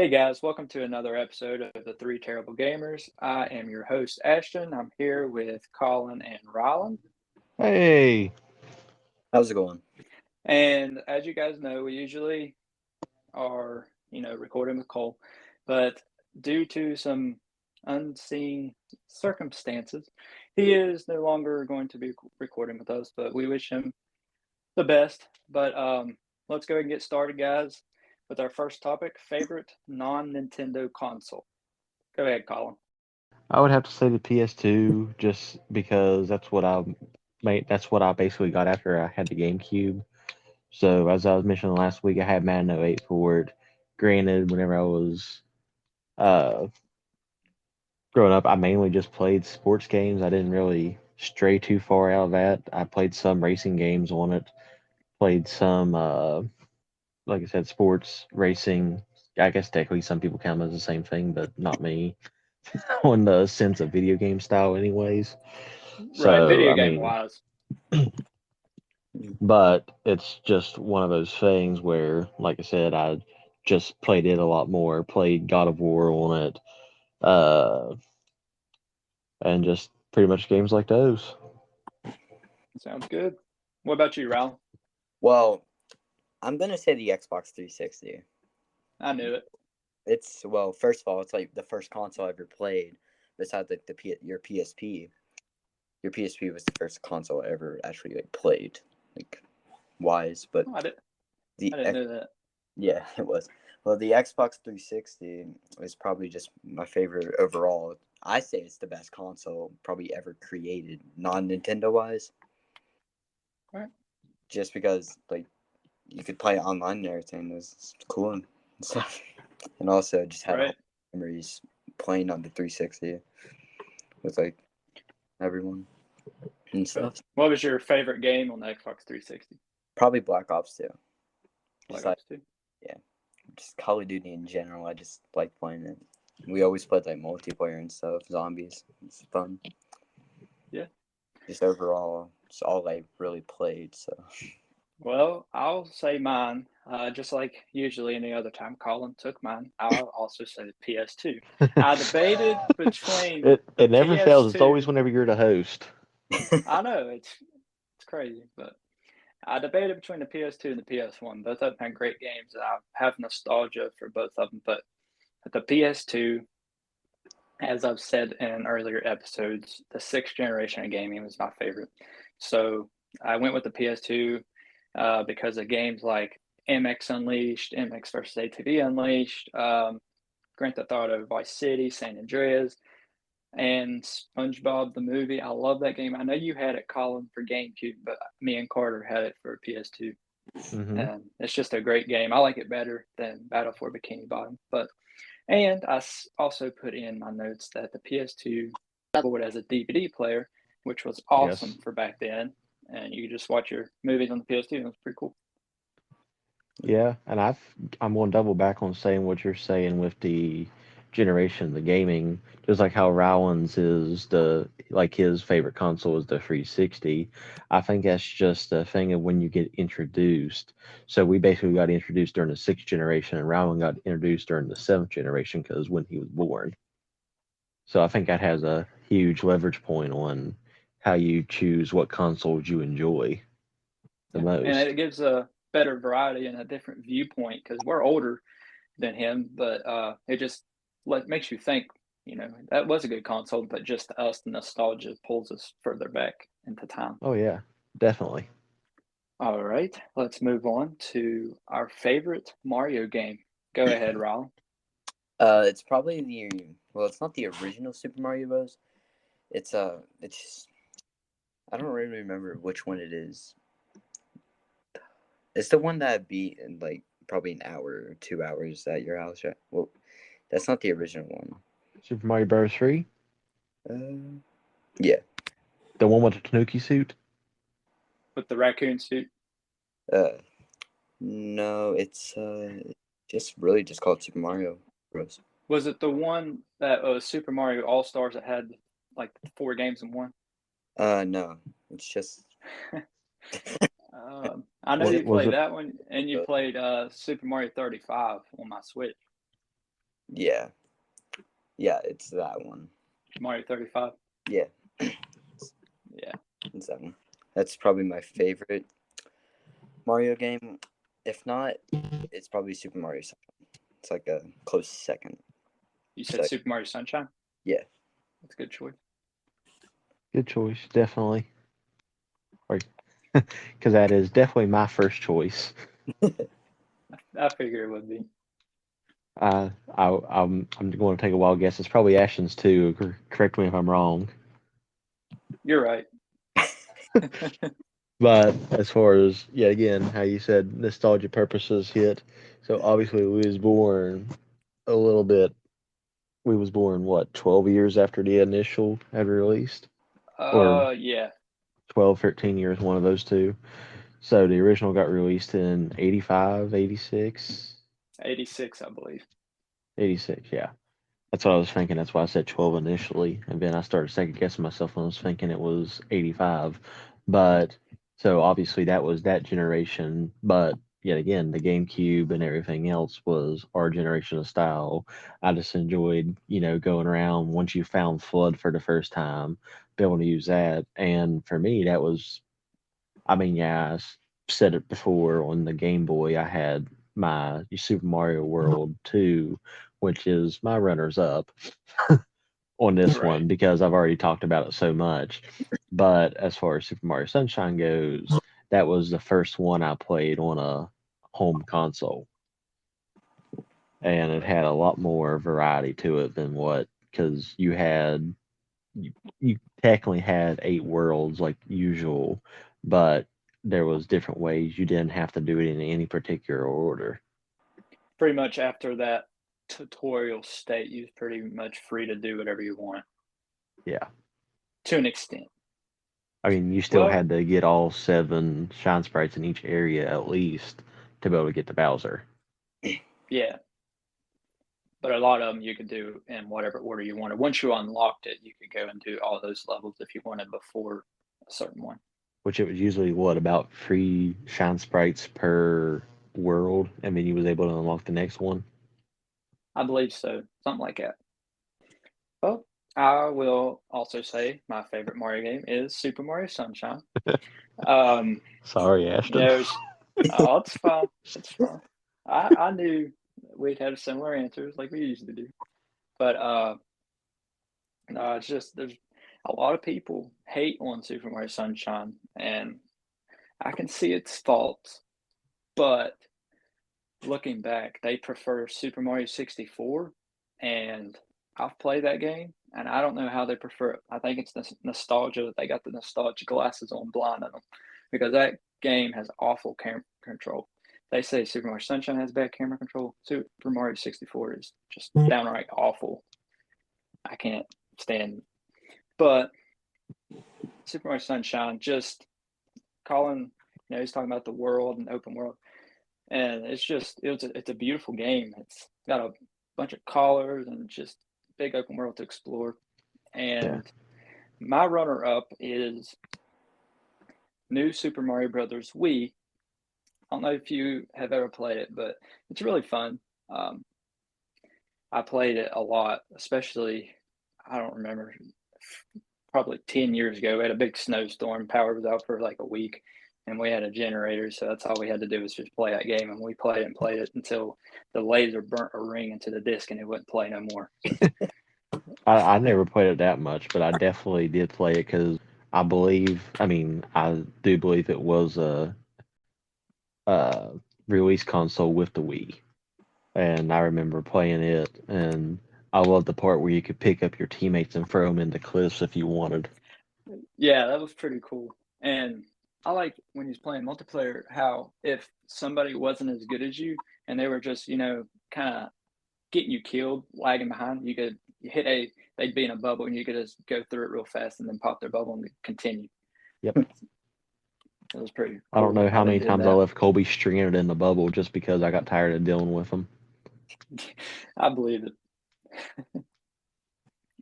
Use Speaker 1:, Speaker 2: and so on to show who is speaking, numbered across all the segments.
Speaker 1: Hey guys, welcome to another episode of the Three Terrible Gamers. I am your host, Ashton. I'm here with Colin and Rylan.
Speaker 2: Hey,
Speaker 3: How's it going?
Speaker 1: And as you guys know, we usually are, recording with Cole, but due to some unseen circumstances, he is no longer going to be recording with us, but we wish him the best. But let's go ahead and get started, guys, with our first topic, favorite non-Nintendo console. Go ahead, Colin.
Speaker 2: I would have to say the PS2 just because that's what I basically got after I had the GameCube. So as I was mentioning last week, I had Madden '08 for it. Granted, whenever I was uh growing up, I mainly just played sports games. I didn't really stray too far out of that. I played some racing games on it, played some like I said, sports racing. I guess technically some people count them as the same thing, but not me. On the sense of video game style, anyways.
Speaker 1: Right,
Speaker 2: So,
Speaker 1: video
Speaker 2: I
Speaker 1: game
Speaker 2: mean,
Speaker 1: wise.
Speaker 2: but it's just one of those things where, like I said, I just played it a lot more, played God of War on it, uh, and just pretty much games like those.
Speaker 1: Sounds good. What about you, Raul?
Speaker 3: Well, I'm gonna say the Xbox 360.
Speaker 1: I knew it.
Speaker 3: First of all, it's like the first console I ever played. Besides like your PSP, your PSP was the first console I ever actually like played, like wise. But
Speaker 1: Oh, I
Speaker 3: the
Speaker 1: didn't know that.
Speaker 3: yeah, it was. Well, the Xbox 360 is probably just my favorite overall. I say it's the best console probably ever created, non-Nintendo wise.
Speaker 1: Right.
Speaker 3: Just because like you could play online and everything. It was cool and stuff. And also just had
Speaker 1: Right.
Speaker 3: memories playing on the 360 with like everyone and stuff.
Speaker 1: What was your favorite game on the Xbox 360?
Speaker 3: Probably Black Ops 2.
Speaker 1: Black
Speaker 3: Just
Speaker 1: Ops 2.
Speaker 3: just Call of Duty in general. I just like playing it. We always played like multiplayer and stuff, zombies. It's fun.
Speaker 1: Yeah.
Speaker 3: Just overall, it's all I really played. So
Speaker 1: Well, I'll say mine. Just like usually any other time Colin took mine, I'll also say the PS2. I debated between the
Speaker 2: It never fails. It's
Speaker 1: PS2.
Speaker 2: always whenever you're the host.
Speaker 1: I know it's crazy, but I debated between the PS2 and the PS1. Both of them had great games, and I have nostalgia for both of them. But the PS2, as I've said in earlier episodes, the sixth generation of gaming was my favorite. So I went with the PS2 because of games like MX Unleashed, MX vs. ATV Unleashed, Grand Theft Auto Vice City, San Andreas, and SpongeBob the movie. I love that game. I know you had it, Colin, for GameCube, but me and Carter had it for PS2.
Speaker 2: Hmm.
Speaker 1: And it's just a great game. I like it better than Battle for Bikini Bottom. And I also put in my notes that the PS2 board as a DVD player, which was awesome
Speaker 2: Yes.
Speaker 1: for back then. And you could just watch your movies on the PS2. It was pretty cool.
Speaker 2: Yeah, and I'm going to double back on saying what you're saying with the generation, the gaming, just like how Rowan's is his favorite console is the 360. I think that's just a thing of when you get introduced. So we basically got introduced during the sixth generation, and Rowan got introduced during the seventh generation because when he was born. So I think that has a huge leverage point on how you choose what consoles you enjoy the
Speaker 1: Yeah. And
Speaker 2: most.
Speaker 1: it gives a better variety and a different viewpoint because we're older than him, but it just makes you think, that was a good console, but just us, the nostalgia pulls us further back into time.
Speaker 2: Oh yeah, definitely.
Speaker 1: All right, let's move on to our favorite Mario game. Go ahead, Raul.
Speaker 3: it's probably it's not the original Super Mario Bros. It's I don't really remember which one it is. It's the one that I beat in like probably an hour or 2 hours at your house, right? Well, that's not the original one.
Speaker 2: Super Mario Bros. 3,
Speaker 3: Yeah.
Speaker 2: the one with the Tanuki suit.
Speaker 1: With the raccoon suit.
Speaker 3: Uh, no, it's just called Super Mario Bros.
Speaker 1: Was it the one that was Super Mario All Stars that had like 4 games in one?
Speaker 3: No, it's just.
Speaker 1: I know
Speaker 3: Is
Speaker 1: you
Speaker 3: it?
Speaker 2: Was
Speaker 1: played
Speaker 2: it?
Speaker 1: that one, and you played Super Mario 35 on my Switch.
Speaker 3: Yeah. Yeah, it's that one.
Speaker 1: Mario 35.
Speaker 3: Yeah.
Speaker 1: Yeah.
Speaker 3: It's that one. That's probably my favorite Mario game. If not, it's probably Super Mario Sunshine. It's like a close second.
Speaker 1: You said Super Mario Sunshine?
Speaker 3: Yeah.
Speaker 1: That's a good choice.
Speaker 2: Good choice, definitely. Because that is definitely my first choice.
Speaker 1: I figure it would be.
Speaker 2: I'm going to take a wild guess. It's probably Ashton's too. Correct me if I'm wrong.
Speaker 1: You're right.
Speaker 2: But as far as yet again, how you said nostalgia purposes hit. So obviously we was born a little bit. We was born what 12 years after the initial had released, or
Speaker 1: Yeah.
Speaker 2: 12, 13 years, one of those two. So the original got released in 85, 86.
Speaker 1: 86, I believe.
Speaker 2: 86, yeah. That's what I was thinking. That's why I said 12 initially. And then I started second guessing myself when I was thinking it was 85. But so obviously that was that generation. But yet again, the GameCube and everything else was our generation of style. I just enjoyed, going around once you found Flood for the first time, be able to use that. And for me, that was, I mean, yeah, said it before on the Game Boy. I had my Super Mario World 2, which is my runners up on this
Speaker 1: Right.
Speaker 2: one because I've already talked about it so much. But as far as Super Mario Sunshine goes, that was the first one I played on a home console. And it had a lot more variety to it than because you technically had 8 worlds like usual, but there was different ways. You didn't have to do it in any particular order.
Speaker 1: Pretty much after that tutorial state, you're pretty much free to do whatever you want.
Speaker 2: Yeah.
Speaker 1: To an extent.
Speaker 2: I mean, you still had to get all 7 shine sprites in each area at least to be able to get to Bowser.
Speaker 1: Yeah. But a lot of them you could do in whatever order you wanted. Once you unlocked it, you could go and do all those levels if you wanted before a certain one.
Speaker 2: Which it was usually about 3 shine sprites per world, and then you was able to unlock the next one.
Speaker 1: I believe so, something like that. Well, I will also say my favorite Mario game is Super Mario Sunshine.
Speaker 2: Sorry, Ashton.
Speaker 1: It's fine. It's fine. I knew we'd have similar answers like we usually do, but no, it's just there's a lot of people hate on Super Mario Sunshine, and I can see its faults, but looking back, they prefer Super Mario 64, and I've played that game, and I don't know how they prefer it. I think it's the nostalgia that they got the nostalgia glasses on blinding them, because that game has awful camera control. They say Super Mario Sunshine has bad camera control. Super Mario 64 is just downright awful. I can't stand it. But Super Mario Sunshine, just Colin, he's talking about the world and open world, and it's a beautiful game. It's got a bunch of colors and just big open world to explore. And my runner-up is New Super Mario Brothers Wii. I don't know if you have ever played it, but it's really fun. I played it a lot, especially, I don't remember, probably 10 years ago. We had a big snowstorm, power was out for like a week, and we had a generator, so that's all we had to do was just play that game, and we played it until the laser burnt a ring into the disc and it wouldn't play no more.
Speaker 2: I never played it that much, but I definitely did play it because I do believe it was a release console with the Wii. And I remember playing it, and I loved the part where you could pick up your teammates and throw them into cliffs if you wanted.
Speaker 1: Yeah, that was pretty cool. And I like when he's playing multiplayer how if somebody wasn't as good as you and they were just, kind of getting you killed, lagging behind, they'd be in a bubble and you could just go through it real fast and then pop their bubble and continue.
Speaker 2: Yep.
Speaker 1: It was pretty cool.
Speaker 2: I don't know how many times I left Colby stranded in the bubble just because I got tired of dealing with him.
Speaker 1: I believe it.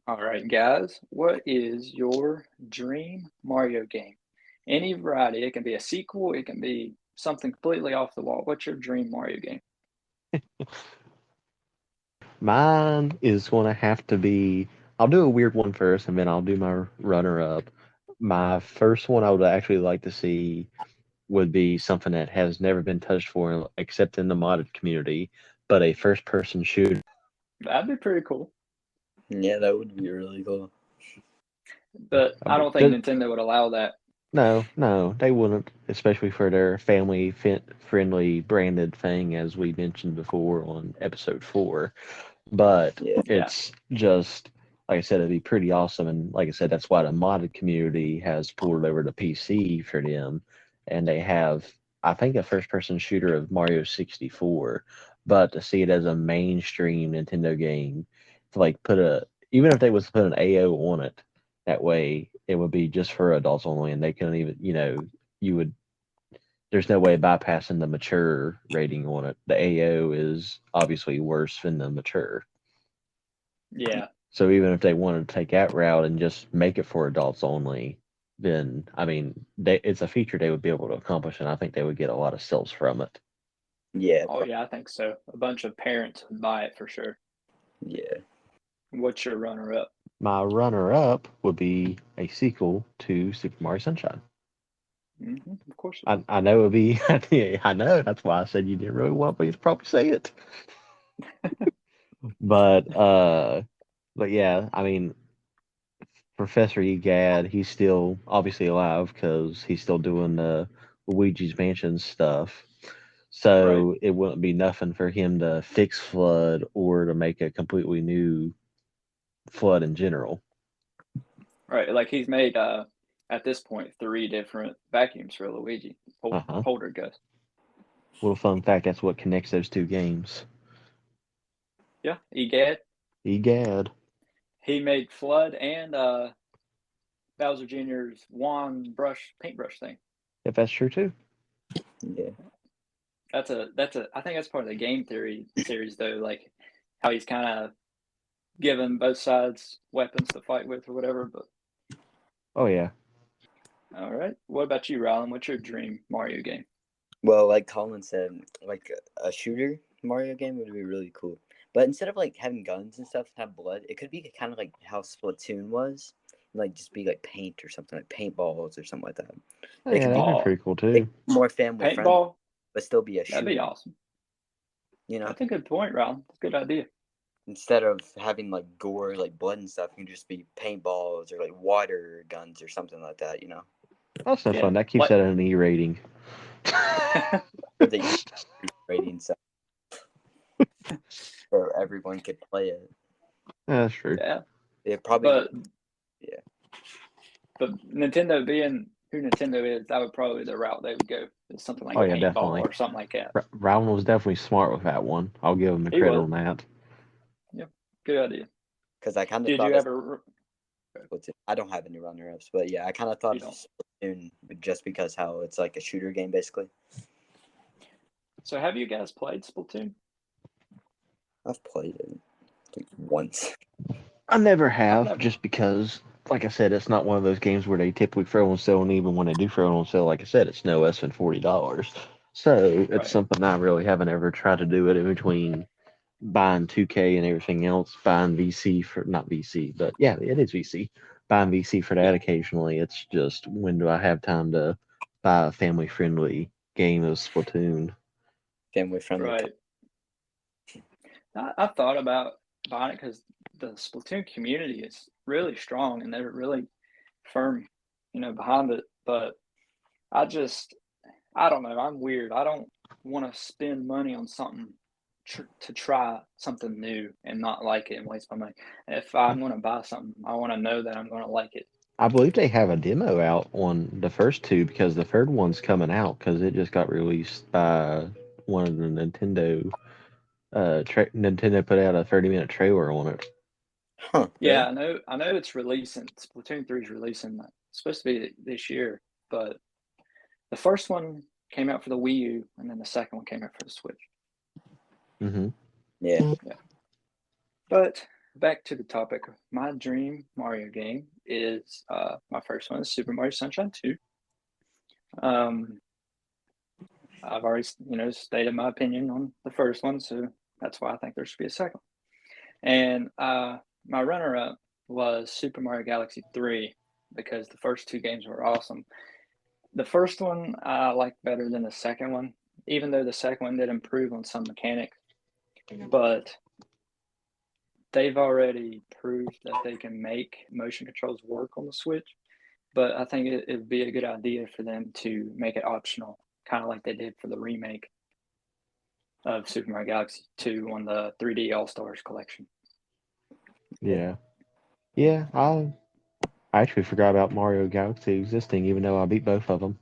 Speaker 1: All right, guys, what is your dream Mario game? Any variety. It can be a sequel. It can be something completely off the wall. What's your dream Mario game?
Speaker 2: Mine is going to have to be. I'll do a weird one first, and then I'll do my runner-up. My first one I would actually like to see would be something that has never been touched for except in the modded community, but a first-person shooter.
Speaker 1: That'd be pretty cool.
Speaker 3: Yeah, that would be really cool.
Speaker 1: But I don't think Nintendo would allow that.
Speaker 2: No, they wouldn't, especially for their family-friendly branded thing, as we mentioned before on episode 4. But
Speaker 3: Yeah.
Speaker 2: it's just, like I said, it'd be pretty awesome. And like I said, that's why the modded community has pulled over to PC for them. And they have, I think, a first person shooter of Mario 64. But to see it as a mainstream Nintendo game, to like even if they was to put an AO on it, that way it would be just for adults only. And they couldn't even, there's no way bypassing the mature rating on it. The AO is obviously worse than the mature.
Speaker 1: Yeah.
Speaker 2: So even if they wanted to take that route and just make it for adults only, then I mean, it's a feature they would be able to accomplish, and I think they would get a lot of sales from it.
Speaker 3: Yeah.
Speaker 1: Oh yeah, I think so. A bunch of parents would buy it for sure.
Speaker 3: Yeah.
Speaker 1: What's your runner-up?
Speaker 2: My runner-up would be a sequel to Super Mario Sunshine.
Speaker 1: Of course.
Speaker 2: I know it would be. I know that's why I said you didn't really want me to probably say it. but yeah, I mean, Professor Egad, he's still obviously alive because he's still doing the Luigi's Mansion stuff. So
Speaker 1: Right.
Speaker 2: it wouldn't be nothing for him to fix Flood or to make a completely new Flood in general.
Speaker 1: Right. Like he's made at this point 3 different vacuums for Luigi. Poltergeist.
Speaker 2: Little fun fact, that's what connects those two games.
Speaker 1: Yeah, Egad.
Speaker 2: Egad.
Speaker 1: He made Flood and Bowser Jr.'s wand paintbrush thing.
Speaker 2: If that's true too.
Speaker 3: Yeah.
Speaker 1: I think that's part of the game theory series though, like how he's kind of given both sides weapons to fight with or whatever. But
Speaker 2: oh yeah.
Speaker 1: All right. What about you, Rylan? What's your dream Mario game?
Speaker 3: Well, like Colin said, like a shooter Mario game would be really cool. But instead of like having guns and stuff, have blood, it could be kind of like how Splatoon was, like just be like paint or something, like paintballs or something like that.
Speaker 2: Oh, yeah, that'd be pretty cool too.
Speaker 3: More family friendly,
Speaker 1: Paintball,
Speaker 3: but still be a shooter.
Speaker 1: that'd be awesome.
Speaker 3: You know,
Speaker 1: that's a good point, Rylan. That's a good idea.
Speaker 3: Instead of having like gore, like blood and stuff, you can just be paintballs or like water guns or something like that. You know,
Speaker 2: that's no fun. That keeps that at an E rating.
Speaker 3: Or the rating stuff. So everyone could play it.
Speaker 2: That's true.
Speaker 1: Yeah.
Speaker 3: It probably.
Speaker 1: Yeah. But Nintendo being who Nintendo is, that would probably be the route they would go. It's something like paintball
Speaker 2: definitely.
Speaker 1: Or something like that.
Speaker 2: Rowland was definitely smart with that one. I'll give him the credit on that.
Speaker 1: Yep. Good idea.
Speaker 3: Because I kind of thought.
Speaker 1: Did you ever?
Speaker 3: I don't have any runner-ups, but yeah, I kind of thought of Splatoon just because how it's like a shooter game basically.
Speaker 1: So have you guys played Splatoon?
Speaker 3: I've played it like once.
Speaker 2: I never have, just because, like I said, it's not one of those games where they typically throw on sale, and even when they do throw it on sale, like I said, it's no less than $40. So it's something I really haven't ever tried to do it in between buying 2K and everything else, buying VC for, not VC, but yeah, it is VC. Buying VC for that occasionally. It's just, when do I have time to buy a family-friendly game of Splatoon?
Speaker 3: Family-friendly.
Speaker 1: Right. I thought about buying it because the Splatoon community is really strong and they're really firm, behind it. But I don't know. I'm weird. I don't want to spend money on something to try something new and not like it and waste my money. If I'm going to buy something, I want to know that I'm going to like it.
Speaker 2: I believe they have a demo out on the first two because the third one's coming out because it just got released by one of the Nintendo. Nintendo put out a 30-minute trailer on it.
Speaker 3: Huh,
Speaker 1: yeah, I know it's releasing. Splatoon 3 is releasing. It's supposed to be this year, but the first one came out for the Wii U, and then the second one came out for the Switch.
Speaker 2: Mm-hmm.
Speaker 3: Yeah.
Speaker 1: But back to the topic. My dream Mario game is my first one is Super Mario Sunshine 2. I've already, stated my opinion on the first one, so that's why I think there should be a second. And my runner-up was Super Mario Galaxy 3 because the first two games were awesome. The first one I liked better than the second one, even though the second one did improve on some mechanics. But they've already proved that they can make motion controls work on the Switch. But I think it would be a good idea for them to make it optional, kind of like they did for the remake of Super Mario Galaxy 2 on the 3D All-Stars collection.
Speaker 2: Yeah. Yeah, I actually forgot about Mario Galaxy existing, even though I beat both of them.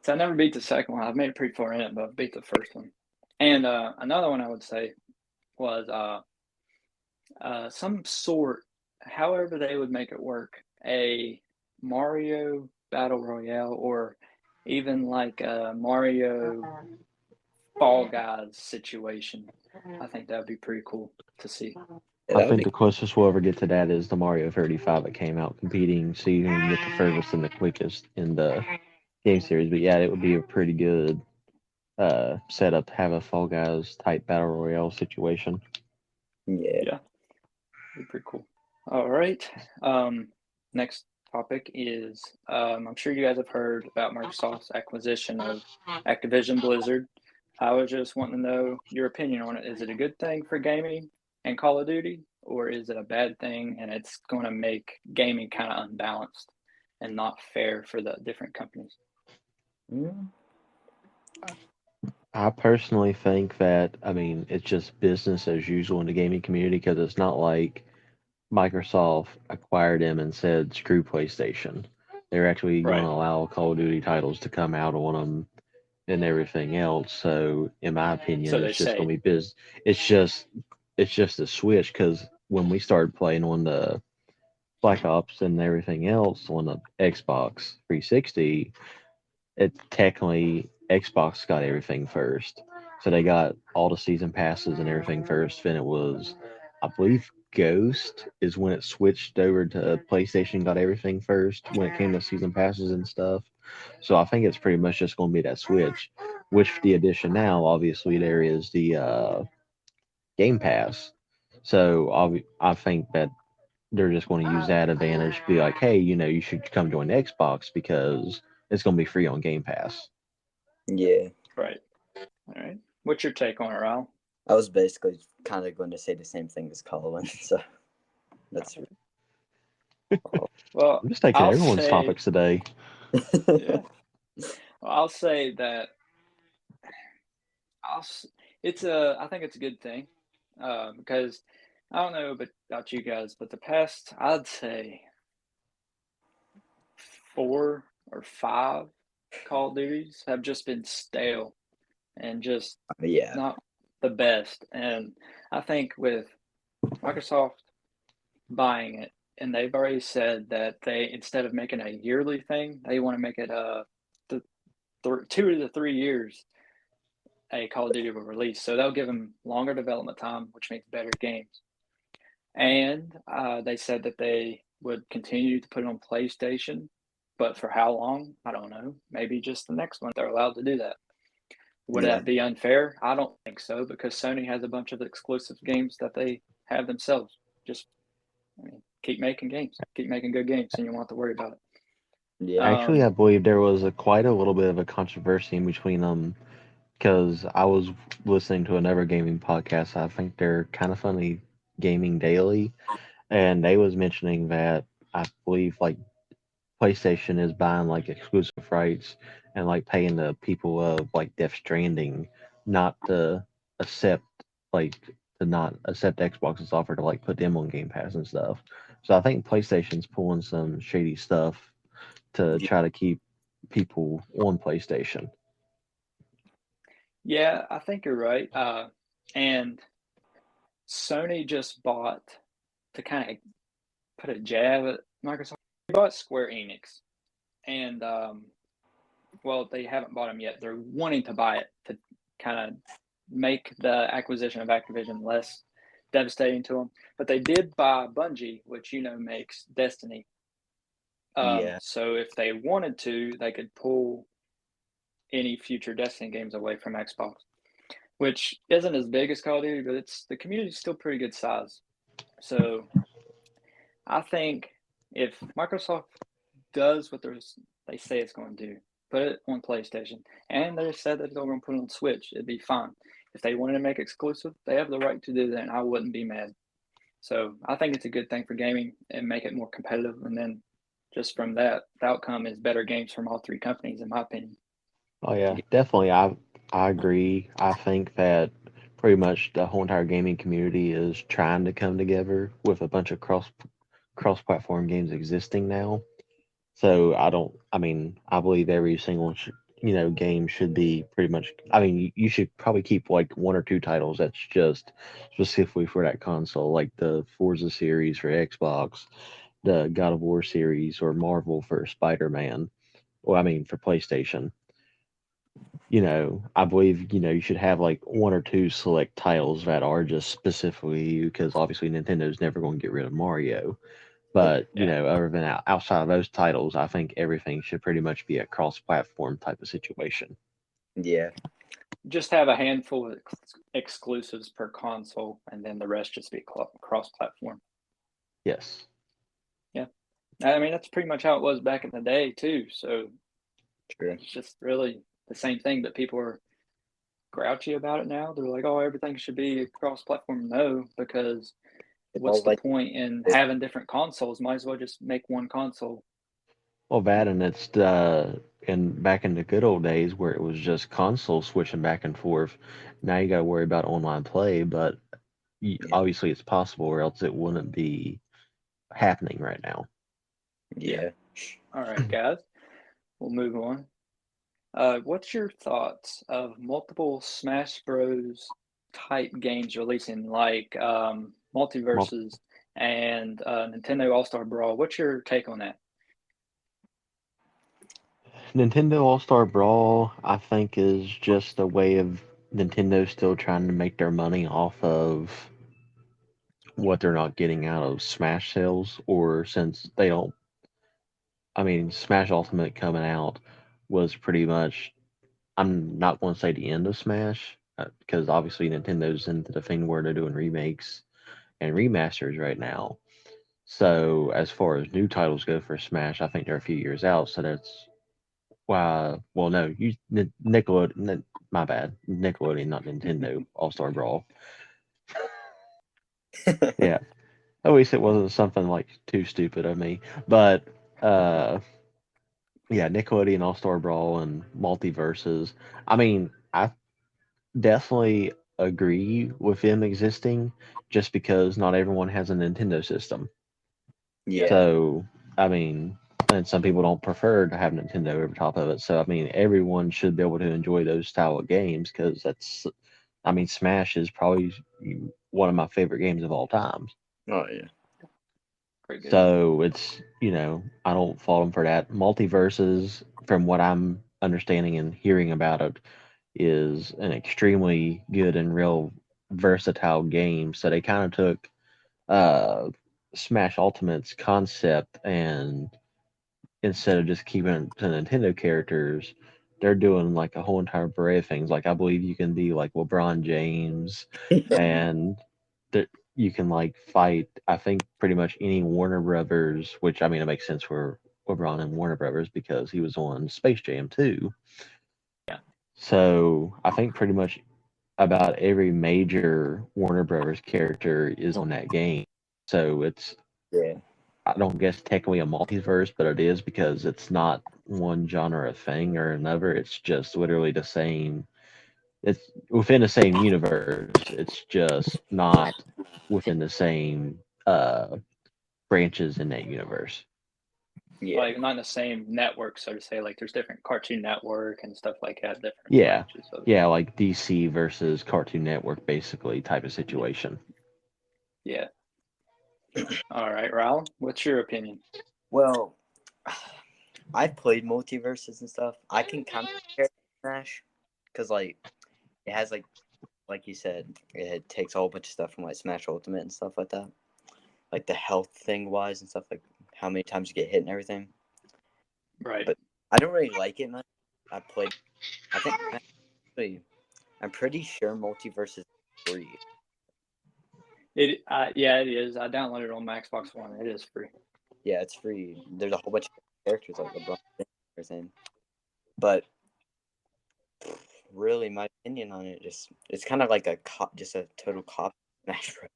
Speaker 1: So I never beat the second one. I've made it pretty far in it, but I beat the first one. And another one I would say was some sort, however they would make it work, a Mario Battle Royale or even like a Mario Fall Guys situation. I think that would be pretty cool to see.
Speaker 3: Yeah,
Speaker 2: I think the closest we'll ever get to that is the Mario 35 that came out, competing, see who can get the furthest and the quickest in the game series. But yeah, it would be a pretty good setup to have a Fall Guys type battle royale situation.
Speaker 3: yeah.
Speaker 1: Be pretty cool. All right. Next topic is I'm sure you guys have heard about Microsoft's acquisition of Activision Blizzard. I was just wanting to know your opinion on it. Is it a good thing for gaming and Call of Duty, or is it a bad thing and it's going to make gaming kind of unbalanced and not fair for the different companies?
Speaker 3: Mm.
Speaker 2: I personally think that, I mean, it's just business as usual in the gaming community because it's not like Microsoft acquired them and said, screw PlayStation. They're actually going to
Speaker 1: Right.
Speaker 2: allow Call of Duty titles to come out on them and everything else. So, in my opinion,
Speaker 1: So they
Speaker 2: it's just going
Speaker 1: say.
Speaker 2: to be biz. It's just a switch because when we started playing on the Black Ops and everything else on the Xbox 360, it technically Xbox got everything first. So they got all the season passes and everything first. Then it was, I believe, Ghost is when it switched over to PlayStation, got everything first when it came to season passes and stuff. So I think it's pretty much just going to be that switch. Which the addition now, obviously, there is the Game Pass. So I think that they're just going to use that advantage to be like, hey, you should come join Xbox because it's going to be free on Game Pass.
Speaker 3: Yeah.
Speaker 1: Right. All right. What's your take on it, Raul?
Speaker 3: I was basically kind of going to say the same thing as Colin, so that's
Speaker 1: Well,
Speaker 2: I'm just taking
Speaker 1: I'll
Speaker 2: everyone's
Speaker 1: say,
Speaker 2: topics today.
Speaker 1: yeah. Well, I'll say that I think it's a good thing because I don't know about you guys, but the past, I'd say 4 or 5 Call of Duties have just been stale and just
Speaker 3: yeah.
Speaker 1: not the best. And I think with Microsoft buying it, and they've already said that they, instead of making a yearly thing, they want to make it 2 to 3 years a Call of Duty will release. So that'll give them longer development time, which means better games. And they said that they would continue to put it on PlayStation, but for how long? I don't know. Maybe just the next one. They're allowed to do that. Would
Speaker 3: Yeah.
Speaker 1: that be unfair? I don't think so because Sony has a bunch of exclusive games that they have themselves. Just, keep making games, keep making good games, and you won't have to worry about it.
Speaker 3: Yeah.
Speaker 2: Actually, I believe there was quite a little bit of a controversy in between them because I was listening to another gaming podcast. I think they're kind of funny, Gaming Daily, and they was mentioning that I believe like PlayStation is buying like exclusive rights and like paying the people of like Death Stranding not to accept like to not accept Xbox's offer to like put them on Game Pass and stuff. So I think PlayStation's pulling some shady stuff to try to keep people on PlayStation.
Speaker 1: Yeah, I think you're right. And Sony just bought, to kind of put a jab at Microsoft, they bought Square Enix. And, well, they haven't bought them yet. They're wanting to buy it to kind of make the acquisition of Activision less devastating to them. But they did buy Bungie, which makes Destiny.
Speaker 3: Yeah.
Speaker 1: So if they wanted to, they could pull any future Destiny games away from Xbox. which isn't as big as Call of Duty, but the community's still pretty good size. So I think if Microsoft does what they say it's going to do, put it on PlayStation, and they said that they're going to put it on Switch, it'd be fine. If they wanted to make it exclusive, they have the right to do that, and I wouldn't be mad. So I think it's a good thing for gaming and make it more competitive. And then just from that, the outcome is better games from all three companies, in my opinion.
Speaker 2: Oh yeah, definitely. I agree. I think that pretty much the whole entire gaming community is trying to come together with a bunch of cross platform games existing now. So I mean, I believe every single game should be pretty much. I mean, you should probably keep like one or two titles that's just specifically for that console, like the Forza series for Xbox, the God of War series, or Marvel for Spider-Man. Well, I mean for PlayStation. I believe, you should have like one or two select titles that are just specifically you, because obviously Nintendo's never going to get rid of Mario. But, other than outside of those titles, I think everything should pretty much be a cross platform type of situation.
Speaker 3: Yeah.
Speaker 1: Just have a handful of exclusives per console, and then the rest just be cross platform.
Speaker 2: Yes.
Speaker 1: Yeah. I mean, that's pretty much how it was back in the day, too. So
Speaker 3: True.
Speaker 1: it's just really the same thing, but people are grouchy about it now. They're like, oh, everything should be cross platform. No, because what's the point in having different consoles? Might as well just make one console.
Speaker 2: Well, that and it's back in the good old days where it was just console switching back and forth. Now you got to worry about online play, but obviously it's possible, or else it wouldn't be happening right now.
Speaker 3: Yeah.
Speaker 1: All right, guys, we'll move on. What's your thoughts of multiple Smash Bros. Type games releasing, like Multiverses and Nintendo All-Star Brawl? What's your take on that?
Speaker 2: Nintendo All-Star Brawl, I think, is just a way of Nintendo still trying to make their money off of what they're not getting out of Smash sales, or since they don't. I mean, Smash Ultimate coming out was pretty much. I'm not going to say the end of Smash, because obviously Nintendo's into the thing where they're doing remakes and remasters right now. So as far as new titles go for Smash, I think they're a few years out. So that's why. Well, no, Nickelodeon. My bad, Nickelodeon, not Nintendo. All Star Brawl. Yeah, at least it wasn't something like too stupid of me. But yeah, Nickelodeon All Star Brawl and Multiverses. I mean, I definitely agree with them existing, just because not everyone has a Nintendo system.
Speaker 3: Yeah.
Speaker 2: So, I mean, and some people don't prefer to have Nintendo over top of it. So, I mean, everyone should be able to enjoy those style of games, because I mean, Smash is probably one of my favorite games of all time.
Speaker 3: Oh, yeah.
Speaker 1: Pretty good.
Speaker 2: So it's, I don't fault them for that. Multiverses, from what I'm understanding and hearing about it, is an extremely good and real versatile game. So they kind of took Smash Ultimate's concept, and instead of just keeping it to Nintendo characters, they're doing like a whole entire array of things. Like I believe you can be like LeBron James, and you can like fight. I think pretty much any Warner Brothers, which I mean it makes sense for LeBron and Warner Brothers because he was on Space Jam too.
Speaker 1: Yeah.
Speaker 2: So I think pretty much about every major Warner Brothers character is on that game. So it's I don't guess technically a multiverse, but it is, because it's not one genre of thing or another. It's just literally the same. It's within the same universe. It's just not within the same branches in that universe.
Speaker 3: Yeah.
Speaker 1: Like not in the same network, so to say. Like there's different Cartoon Network and stuff like that. Different branches of it.
Speaker 2: Yeah, like DC versus Cartoon Network, basically type of situation.
Speaker 1: Yeah. All right, Raul, what's your opinion?
Speaker 3: Well, I've played Multiverses and stuff. I can kind of compare Smash, because like it has like you said, it takes a whole bunch of stuff from like Smash Ultimate and stuff like that, like the health thing wise and stuff, like how many times you get hit and everything.
Speaker 1: Right.
Speaker 3: But I don't really like it much. I think I'm pretty sure Multiverse is free.
Speaker 1: Yeah, it is. I downloaded it on my Xbox One. It is free.
Speaker 3: Yeah, it's free. There's a whole bunch of characters like LeBron and everything. But really, my opinion on it it's kind of like just a total cop Smash Bros.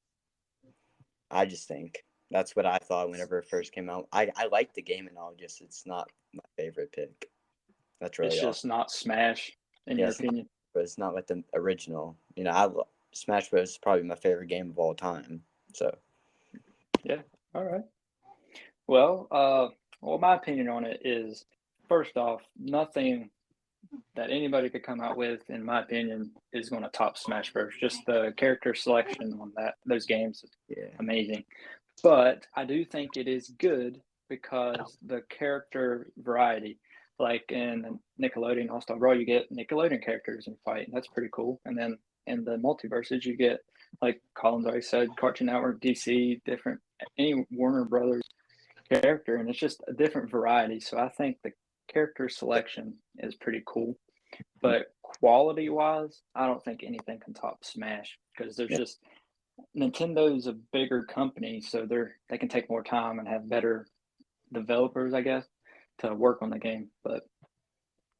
Speaker 3: I just think that's what I thought whenever it first came out. I like the game and all, just it's not my favorite pick. That's really
Speaker 1: It's
Speaker 3: all.
Speaker 1: just not Smash, in
Speaker 3: Yeah,
Speaker 1: your opinion.
Speaker 3: But it's not like the original. Smash Bros is probably my favorite game of all time. So
Speaker 1: Yeah. All right. Well, my opinion on it is, first off, nothing that anybody could come out with, in my opinion, is going to top Smash Bros. Just the character selection on those games is
Speaker 3: yeah,
Speaker 1: amazing. But I do think it is good because the character variety, like in Nickelodeon All Star Brawl, you get Nickelodeon characters in fight, and that's pretty cool. And then in the multiverses, you get, like Colin's already said, Cartoon Network, DC, different, any Warner Brothers character, and it's just a different variety. So I think the character selection is pretty cool. But quality wise, I don't think anything can top Smash because there's just Nintendo's a bigger company, so they can take more time and have better developers, I guess, to work on the game. But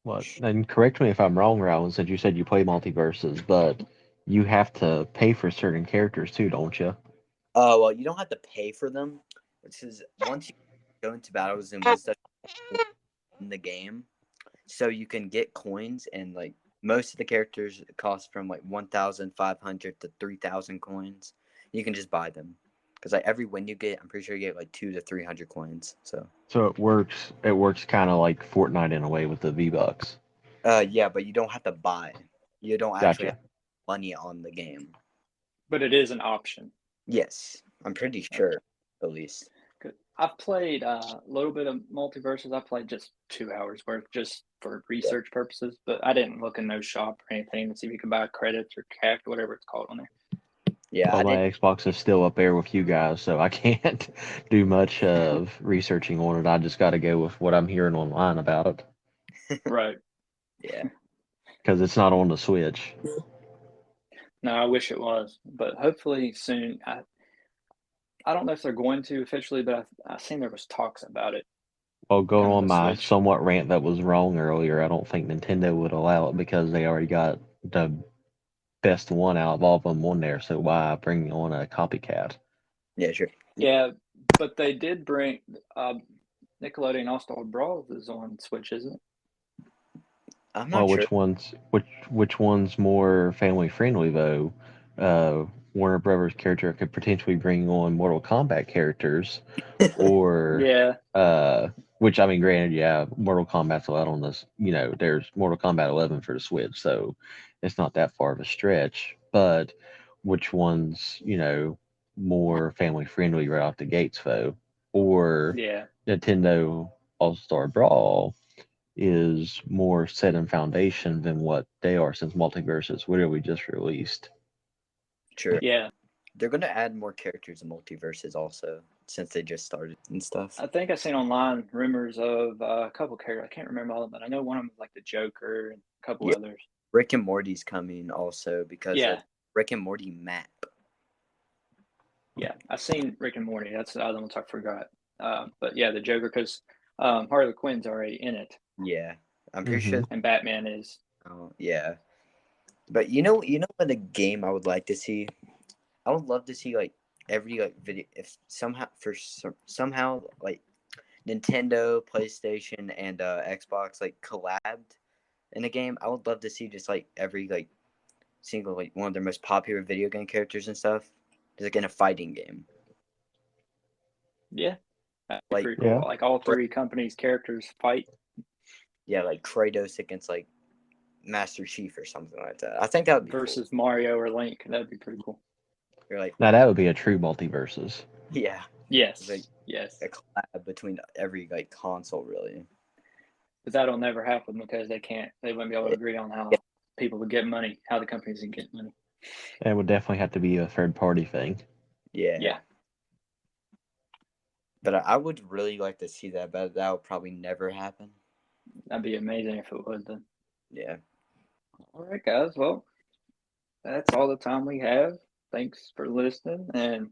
Speaker 2: What? And correct me if I'm wrong, Rowan, since you said you play multiverses, but you have to pay for certain characters too, don't you?
Speaker 3: well, you don't have to pay for them. Which is once you go into battles and win stuff in the game, so you can get coins, and like most of the characters cost from like 1,500 to 3,000 coins. You can just buy them because like every win you get, I'm pretty sure you get like 200 to 300 coins. So
Speaker 2: So it works kind of like Fortnite in a way with the V-Bucks.
Speaker 3: yeah, but you don't have to buy. You don't actually
Speaker 2: Gotcha.
Speaker 3: have money on the game.
Speaker 1: it is an option.
Speaker 3: Yes, I'm pretty sure, at least.
Speaker 1: Good. I've played a little bit of multiverses. I played just 2 hours worth just for research purposes, but I didn't look in no shop or anything to see if you can buy credits or cash, whatever it's called on there.
Speaker 3: Yeah,
Speaker 2: Well,
Speaker 3: I
Speaker 2: my
Speaker 3: did.
Speaker 2: Xbox is still up there with you guys, so I can't do much of researching on it. I just got to go with what I'm hearing online about it
Speaker 1: Right.
Speaker 3: Yeah,
Speaker 2: because it's not on the Switch.
Speaker 1: No, I wish it was, but hopefully soon. I don't know if they're going to officially, but I seen there was talks about it
Speaker 2: Well, going
Speaker 1: coming
Speaker 2: on
Speaker 1: to
Speaker 2: my
Speaker 1: Switch.
Speaker 2: somewhat rant that was wrong earlier, I don't think Nintendo would allow it because they already got the best one out of all of them on there. So why bring on a copycat?
Speaker 3: yeah, sure.
Speaker 1: Yeah, but they did bring Nickelodeon All Star Brawls is on Switch, isn't it?
Speaker 3: I'm
Speaker 2: Well,
Speaker 3: not sure.
Speaker 2: which one's more family friendly though? Warner Brothers character could potentially bring on Mortal Kombat characters, or
Speaker 1: Yeah,
Speaker 2: which I mean, granted, yeah, Mortal Kombat's allowed on this. You know, there's Mortal Kombat 11 for the Switch, so it's not that far of a stretch. But which one's more family friendly right off the gates, though? Or
Speaker 1: yeah,
Speaker 2: Nintendo All Star Brawl is more set in foundation than what they are since Multiverses literally just released.
Speaker 3: Sure.
Speaker 1: yeah.
Speaker 3: They're gonna add more characters in multiverses also, since they just started and stuff.
Speaker 1: I think I seen online rumors of a couple characters. I can't remember all of them, but I know one of them was like the Joker and a couple
Speaker 3: Yeah.
Speaker 1: others.
Speaker 3: Rick and Morty's coming also because
Speaker 1: Yeah,
Speaker 3: of Rick and Morty map.
Speaker 1: yeah. I seen Rick and Morty. That's the other ones I forgot. But yeah, the Joker because Harley Quinn's already in it,
Speaker 3: Yeah, I'm pretty sure.
Speaker 1: and Batman is.
Speaker 3: Oh, yeah. But you know what a game I would like to see? I would love to see like every like video if somehow like Nintendo, PlayStation, and Xbox like collabed in a game. I would love to see just like every like single like one of their most popular video game characters and stuff, just like in a fighting game.
Speaker 1: Yeah, that's
Speaker 3: Like
Speaker 1: pretty cool.
Speaker 2: Yeah.
Speaker 1: Like all three companies' characters fight.
Speaker 3: yeah, like Kratos against like Master Chief or something like that. I think that would be
Speaker 1: Versus Mario or Link. That'd be pretty cool.
Speaker 3: cool. You're like
Speaker 2: Now that would be a true multiverses.
Speaker 3: yeah,
Speaker 1: Yes,
Speaker 3: like
Speaker 1: yes.
Speaker 3: a collab between every like console really.
Speaker 1: But that'll never happen because they wouldn't be able to agree on how people would get money, how the companies would get money.
Speaker 2: It would definitely have to be a third party thing.
Speaker 3: Yeah. But I would really like to see that, but that would probably never happen.
Speaker 1: That'd be amazing if it would then.
Speaker 3: Yeah.
Speaker 1: All right, guys. Well, that's all the time we have. Thanks for listening, and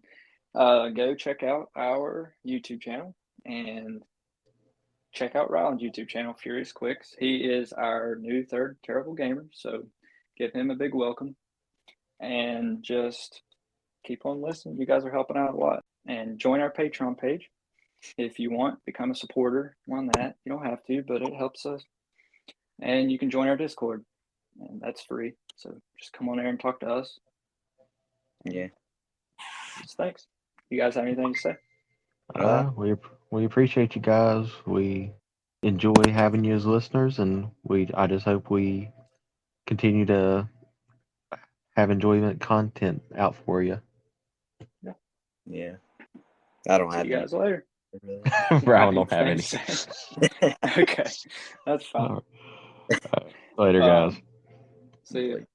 Speaker 1: go check out our YouTube channel and check out Ryland's YouTube channel, Furious Quicks. He is our new third Terrible Gamer, so give him a big welcome. And just keep on listening. You guys are helping out a lot. And join our Patreon page if you want. Become a supporter on that. You don't have to, but it helps us. And you can join our Discord, and that's free. So just come on there and talk to us.
Speaker 3: Yeah.
Speaker 1: Just thanks. You guys have anything to say?
Speaker 2: We appreciate you guys. We enjoy having you as listeners, and I just hope we continue to have enjoyment content out for you.
Speaker 3: Yeah. I don't
Speaker 1: See
Speaker 3: have
Speaker 1: you guys later.
Speaker 3: Really.
Speaker 2: Brown don't have any.
Speaker 1: Okay, that's fine.
Speaker 2: Later, guys.
Speaker 1: See you.